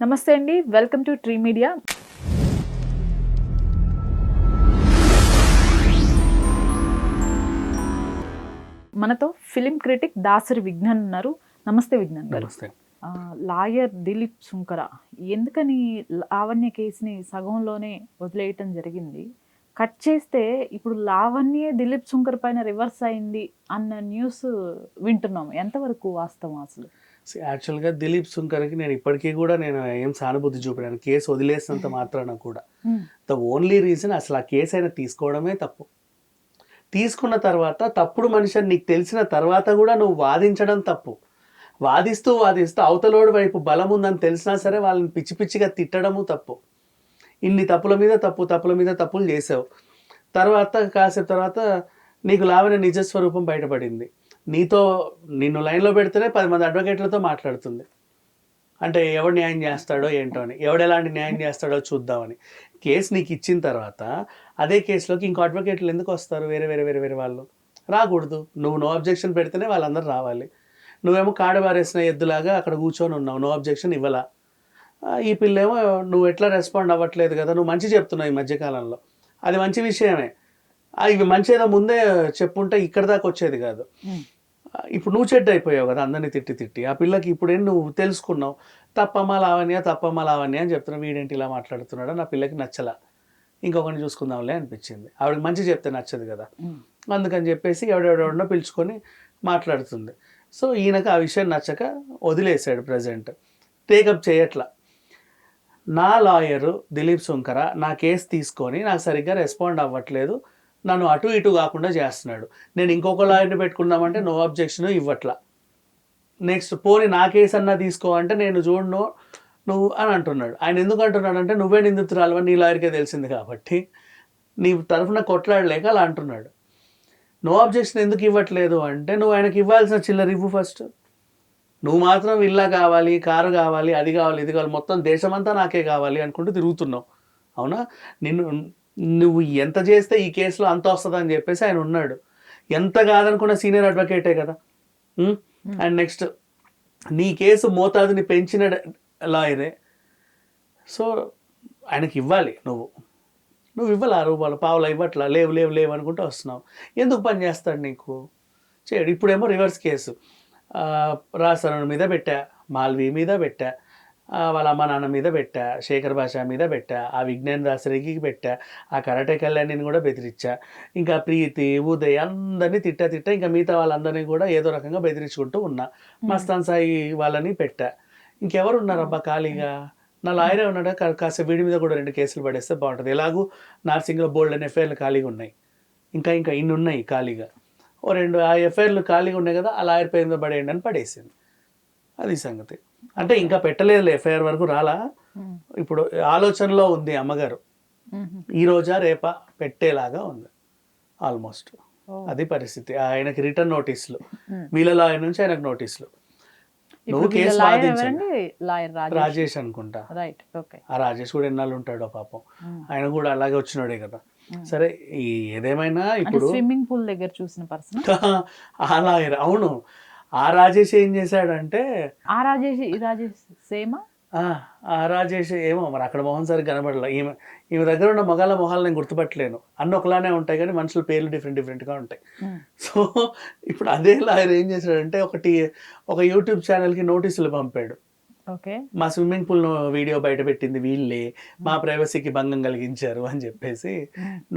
నమస్తే అండి, welcome to tree media. మనతో ఫిలిం క్రిటిక్ దాసరి విజ్ఞాన్ ఉన్నారు. నమస్తే విజ్ఞాన్ గారు. నమస్తే. లాయర్ దిలీప్ శుంకర ఎందుకని లావణ్య కేసుని సగంలోనే వదిలేయటం జరిగింది? కట్ చేస్తే ఇప్పుడు లావణ్య దిలీప్ శుంకర్ పైన రివర్స్ అయింది అన్న న్యూస్ వింటున్నాము. ఎంతవరకు వాస్తవం అసలు? యాక్చువల్గా దిలీప్ శుంకర్కి నేను ఇప్పటికీ కూడా నేను ఏం సానుభూతి చూపినాను. కేసు వదిలేసినంత మాత్రాన కూడా ద ఓన్లీ రీజన్ అసలు ఆ కేసు అయినా తీసుకోవడమే తప్పు. తీసుకున్న తర్వాత తప్పుడు మనిషి అని నీకు తెలిసిన తర్వాత కూడా నువ్వు వాదించడం తప్పు. వాదిస్తూ అవతలోడి వైపు బలం ఉందని తెలిసినా సరే వాళ్ళని పిచ్చి పిచ్చిగా తిట్టడము తప్పు. ఇన్ని తప్పుల మీద తప్పులు చేసావు. తర్వాత కాసేపు తర్వాత నీకు లావణ్య నిజస్వరూపం బయటపడింది. నిన్ను లైన్లో పెడితేనే 10 మంది అడ్వకేట్లతో మాట్లాడుతుంది. అంటే ఎవడు న్యాయం చేస్తాడో ఏంటో అని, ఎవడు ఎలాంటి న్యాయం చేస్తాడో చూద్దామని. కేసు నీకు ఇచ్చిన తర్వాత అదే కేసులోకి ఇంకో అడ్వకేట్లు ఎందుకు వస్తారు? వేరే వాళ్ళు రాకూడదు. నువ్వు నో అబ్జెక్షన్ పెడితేనే వాళ్ళందరూ రావాలి. నువ్వేమో కాడబారేసిన ఎద్దులాగా అక్కడ కూర్చొని ఉన్నావు, నో అబ్జెక్షన్ ఇవ్వలా. ఈ పిల్లేమో నువ్వు ఎట్లా రెస్పాండ్ అవ్వట్లేదు కదా, నువ్వు మంచి చెప్తున్నావు ఈ మధ్యకాలంలో, అది మంచి విషయమే. ఇవి మంచి ఏదో ముందే చెప్పుంటే ఇక్కడ దాకా వచ్చేది కాదు. ఇప్పుడు నువ్వు చెడ్డ అయిపోయావు కదా అందరినీ తిట్టి. ఆ పిల్లకి ఇప్పుడేం నువ్వు తెలుసుకున్నావు, తప్పమ్మా లావణ్య అని చెప్తున్నావు. వీడేంటి ఇలా మాట్లాడుతున్నాడు, నా పిల్లకి నచ్చలా, ఇంకొకరిని చూసుకుందాంలే అనిపించింది. ఆవిడకి మంచి చెప్తే నచ్చదు కదా, అందుకని చెప్పేసి ఎవడెవడో పిలుచుకొని మాట్లాడుతుంది. సో ఈయనకు ఆ విషయం నచ్చక వదిలేశాడు. ప్రజెంట్ టేకప్ చేయట్లా. నా లాయరు దిలీప్ శుంకర నా కేసు తీసుకొని నాకు సరిగ్గా రెస్పాండ్ అవ్వట్లేదు, నన్ను అటు ఇటు కాకుండా చేస్తున్నాడు. నేను ఇంకొక లాయర్ని పెట్టుకుందామంటే నో అబ్జెక్షన్ ఇవ్వట్లా. నెక్స్ట్ పోనీ నా కేసు అన్నా తీసుకో అంటే నేను చూడను నువ్వు అని అంటున్నాడు. ఆయన ఎందుకు అంటున్నాడు అంటే నువ్వే నిందితురాలు నీ లాయర్కే తెలిసింది కాబట్టి నీ తరఫున కొట్లాడలేక అలా అంటున్నాడు. నో అబ్జెక్షన్ ఎందుకు ఇవ్వట్లేదు అంటే నువ్వు ఆయనకి ఇవ్వాల్సిన చిల్లర ఇవ్వు ఫస్ట్. నువ్వు మాత్రం ఇల్లా కావాలి, కారు కావాలి, అది కావాలి, ఇది కావాలి, మొత్తం దేశమంతా నాకే కావాలి అనుకుంటూ తిరుగుతున్నావు. అవునా? నువ్వు ఎంత చేస్తే ఈ కేసులో అంత వస్తుందని చెప్పేసి ఆయన ఉన్నాడు. ఎంత కాదనుకున్న సీనియర్ అడ్వకేటే కదా. అండ్ నెక్స్ట్ నీ కేసు మోతాదుని పెంచిన లాయరే. సో ఆయనకి ఇవ్వాలి. నువ్వు ఇవ్వాలి. రూపాయలు పావులా ఇవ్వట్లా, లేవు అనుకుంటూ వస్తున్నావు. ఎందుకు పని చేస్తాడు నీకు? చేయడు. ఇప్పుడేమో రివర్స్ కేసు రాసరణ మీద పెట్టా, మాల్వి మీద పెట్టా, వాళ్ళ అమ్మ నాన్న మీద పెట్టా, శేఖర్ భాష మీద పెట్టా, ఆ విజ్ఞాన్ దాసరికి పెట్టా, ఆ కరాటే కళ్యాణిని కూడా బెదిరించా, ఇంకా ప్రీతి ఉదయ్ అందరినీ తిట్టా. ఇంకా మిగతా వాళ్ళందరినీ కూడా ఏదో రకంగా బెదిరించుకుంటూ ఉన్నా. మస్తాన్ సాయి వాళ్ళని పెట్టా. ఇంకెవరు ఉన్నారబ్బా ఖాళీగా? నా లాయరే ఉన్నాడా, కాస్త వీడి మీద కూడా 2 కేసులు పడేస్తే బాగుంటుంది. ఎలాగూ నార్సింగ్లో బోల్డ్ అనే ఎఫ్ఐఆర్లు ఖాళీగా ఉన్నాయి, ఇంకా ఇన్ని ఉన్నాయి ఖాళీగా. 2 ఆ ఎఫ్ఐఆర్లు ఖాళీగా ఉన్నాయి కదా, ఆ లాయర్ పేరు మీద పడేయండి అని పడేసింది. అది సంగతి. అంటే ఇంకా పెట్టలేదు, ఎఫ్ఐఆర్ వరకు రాలా. ఇప్పుడు ఆలోచనలో ఉంది అమ్మగారు, ఈ రోజా రేపా పెట్టేలాగా ఉంది ఆల్మోస్ట్. అది పరిస్థితి. ఆయనకి రిటర్న్ నోటీసులు, వీళ్ళ లాయర్ నుంచి ఆయనకు నోటీసులు. నువ్వు కేసు వాదించండి. రాజేష్ అనుకుంటా. ఆ రాజేష్ కూడా ఎన్నాళ్ళు ఉంటాడో పాపం, ఆయన కూడా అలాగే వచ్చినాడే కదా. సరే ఏదేమైనా ఇప్పుడు స్విమ్మింగ్ పూల్ దగ్గర చూసిన పర్సన్ ఆ లాయర్. అవును, ఆ రాజేష్ ఏం చేశాడంటే, ఆ రాజేష్ సేమా ఆ రాజేష్ ఏమో మరి అక్కడ మొహం సరిగ్గా కనబడలే. ఈమె దగ్గర ఉన్న మగాళ్ళ మొహాలు నేను గుర్తుపట్టలేను, అన్నీ ఒకలానే ఉంటాయి కానీ మనుషుల పేర్లు డిఫరెంట్గా ఉంటాయి. సో ఇప్పుడు అదే లాయర్ ఏం చేశాడంటే ఒక యూట్యూబ్ ఛానల్కి నోటీసులు పంపాడు. మా స్విమ్మింగ్ పూల్ వీడియో బయట పెట్టింది వీళ్ళే, మా ప్రైవసీకి భంగం కలిగించారు అని చెప్పేసి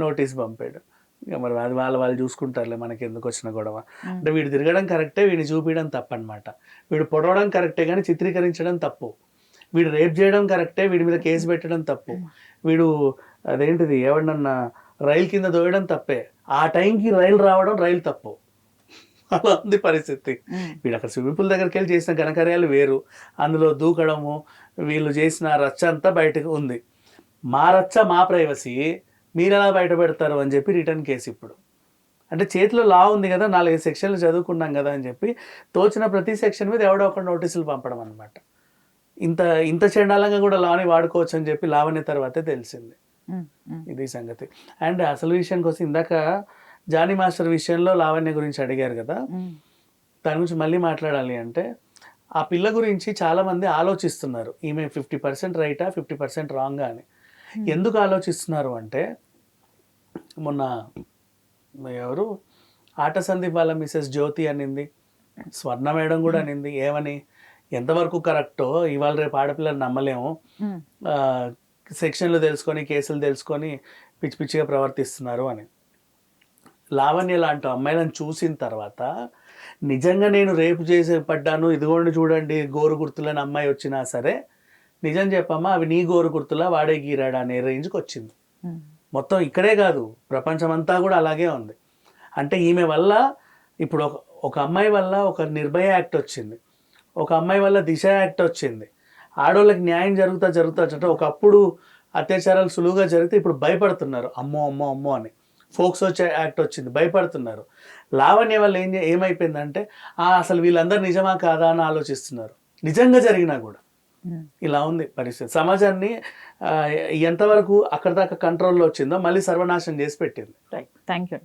నోటీస్ పంపాడు. ఇక మరి అది వాళ్ళు చూసుకుంటారులే, మనకి ఎందుకు వచ్చిన గొడవ. అంటే వీడు తిరగడం కరెక్టే, వీడిని చూపించడం తప్పనమాట. వీడు పొడవడం కరెక్టే కానీ చిత్రీకరించడం తప్పు. వీడు రేప్ చేయడం కరెక్టే, వీడి మీద కేసు పెట్టడం తప్పు. వీడు అదేంటిది ఎవడన్నా రైలు కింద దోయడం తప్పే, ఆ టైంకి రైలు రావడం రైలు తప్పు. అలా ఉంది పరిస్థితి. వీడు అక్కడ స్విమ్మింగ్ పూల్ దగ్గరికి వెళ్ళి చేసిన ఘనకార్యాలు వేరు, అందులో దూకడము, వీళ్ళు చేసిన రచ్చ అంతా బయటకు ఉంది. మా రచ్చ మా ప్రైవసీ మీరు ఎలా బయట పెడతారు అని చెప్పి రిటర్న్ కేసు. ఇప్పుడు అంటే చేతిలో లా ఉంది కదా, 4 సెక్షన్లు చదువుకున్నాం కదా అని చెప్పి తోచిన ప్రతి సెక్షన్ మీద ఎవడో ఒక నోటీసులు పంపడం అనమాట. ఇంత చండాలంగా కూడా లాని వాడుకోవచ్చు అని చెప్పి లావణ్య తర్వాతే తెలిసింది. ఇది సంగతి. అండ్ అసలు విషయానికి వస్తే, ఇందాక జానీ మాస్టర్ విషయంలో లావణ్య గురించి అడిగారు కదా, దాని గురించి మళ్ళీ మాట్లాడాలి అంటే, ఆ పిల్ల గురించి చాలా మంది ఆలోచిస్తున్నారు, ఈమె 50% రైటా 50% రాంగా అని. ఎందుకు ఆలోచిస్తున్నారు అంటే, మొన్న ఎవరు ఆట సందీప్ వాళ్ళ మిసెస్ జ్యోతి అనింది, స్వర్ణ మేడం కూడా అనింది, ఏమని, ఎంతవరకు కరెక్టో ఇవాళ రేపు ఆడపిల్లలు నమ్మలేము, సెక్షన్లు తెలుసుకొని కేసులు తెలుసుకొని పిచ్చి పిచ్చిగా ప్రవర్తిస్తున్నారు అని. లావణ్య లాంటి అమ్మాయిలను చూసిన తర్వాత నిజంగా నేను రేపు చేసి పడ్డాను, ఇదిగోండి చూడండి గోరు గుర్తులని అమ్మాయి వచ్చినా సరే, నిజం చెప్పమ్మా అవి నీ గోరు గుర్తులా వాడే గీరాడా అనే రేంజ్కి వచ్చింది. మొత్తం ఇక్కడే కాదు, ప్రపంచమంతా కూడా అలాగే ఉంది. అంటే ఈమె వల్ల ఇప్పుడు ఒక అమ్మాయి వల్ల ఒక నిర్భయ యాక్ట్ వచ్చింది, ఒక అమ్మాయి వల్ల దిశ యాక్ట్ వచ్చింది. ఆడవాళ్ళకి న్యాయం జరుగుతా అంటే ఒకప్పుడు అత్యాచారాలు సులువుగా జరిగితే ఇప్పుడు భయపడుతున్నారు, అమ్మో అమ్మో అమ్మో అని. ఫోక్సో యాక్ట్ వచ్చింది, భయపడుతున్నారు. లావణ్య వల్ల ఏమైపోయిందంటే అసలు వీళ్ళందరూ నిజమా కాదా అని ఆలోచిస్తున్నారు, నిజంగా జరిగినా కూడా. ఇలా ఉంది పరిస్థితి. సమాజాన్ని ఎంతవరకు అక్కడ దాకా కంట్రోల్లో వచ్చిందో మళ్ళీ సర్వనాశనం చేసి పెట్టింది. Right, thank you.